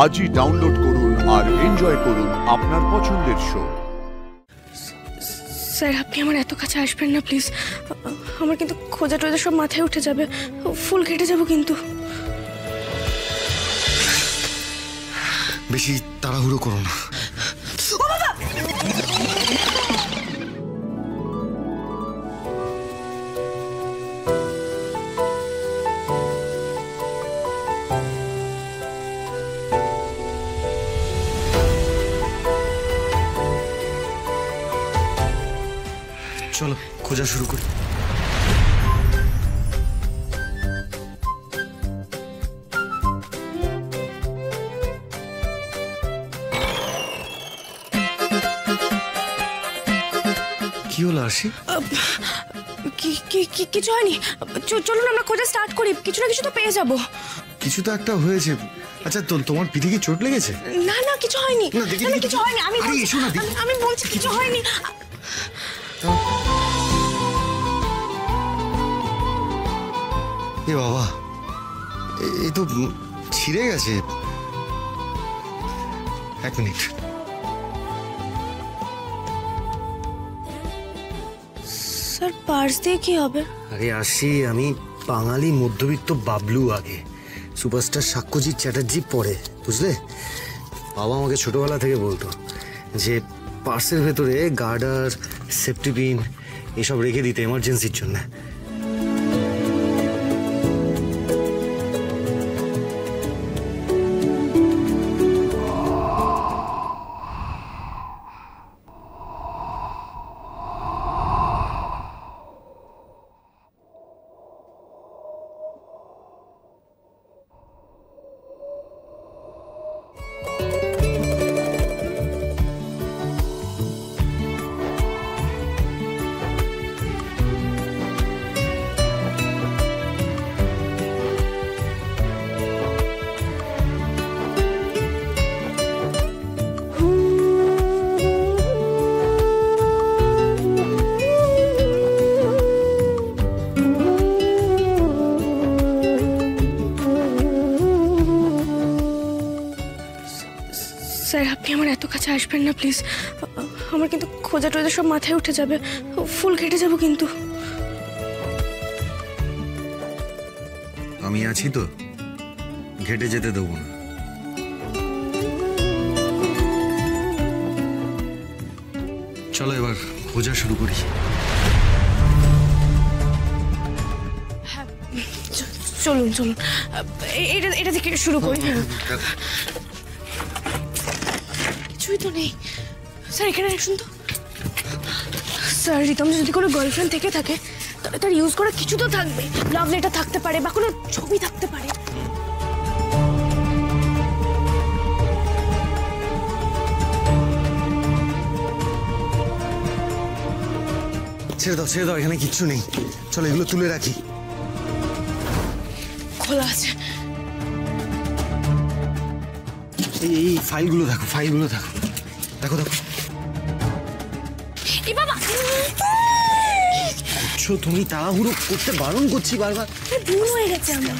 আজই ডাউনলোড করুন আর এনজয় করুন আপনার পছন্দের শো। স্যার, আপনি আমার এত কাছে আসবেন না প্লিজ। আমার কিন্তু খোঁজা টোজা সব মাথায় উঠে যাবে, ফুল কেটে যাব কিন্তু। বেশি তাড়াহুড়ো করো না। চলো খোঁজা শুরু করি। কি হলো আরশি? কিছু হয়নি, চলুন আমরা খোঁজা স্টার্ট করি। কিছু না কিছু তো পেয়ে যাব। কিছু তো একটা হয়েছে। আচ্ছা তোমার পিঠে কি চোট লেগেছে? না না, কিছু হয়নি, কিছু হয়নি। আমি বলছি কিছু হয়নি। এ বাবা, এই তো ছিঁড়ে গেছে। এক মিনিট। স্যার, পার্স দিয়ে কি হবে? আরে আসি, আমি বাঙালি মধ্যবিত্ত বাবলু আগে, সুপারস্টার সাক্ষ্যজিৎ চ্যাটার্জি পরে, বুঝলে? বাবা আমাকে ছোটবেলা থেকে বলতো যে পার্সের ভেতরে গার্ডার, সেফটি পিন এসব রেখে দিতে এমার্জেন্সির জন্য। স্যার, আপনি আমার এত কাছে আসবেন না প্লিজ। আমার কিন্তু খোঁজা টোজা সব মাথায় উঠে যাবে, ফুল কেটে যাব কিন্তু। আমি আছি তো, ঘেটে যেতে দেবো না। চলো এবার খোঁজা শুরু করি। চলুন চলুন, এটা থেকে শুরু করি। কিছুই তো নেই। স্যার, এখানে আসুন তো। স্যার, রিতম যদি কোনো গার্লফ্রেন্ড থেকে থাকে তাহলে তার ইউজ করা কিছু তো থাকবে। লাভ লেটার থাকতে পারে বা কোনো ছবি থাকতে পারে। ছেড়ে দাও, এখানে কিচ্ছু নেই। চলো এগুলো তুলে রাখি। খোলা আছে। এই ফাইলগুলো দেখো, দেখো। এই বাবা, তুমি তাড়াহুড়ো করতে বারণ করছি বারবার। ভুল হয়ে গেছে আমার।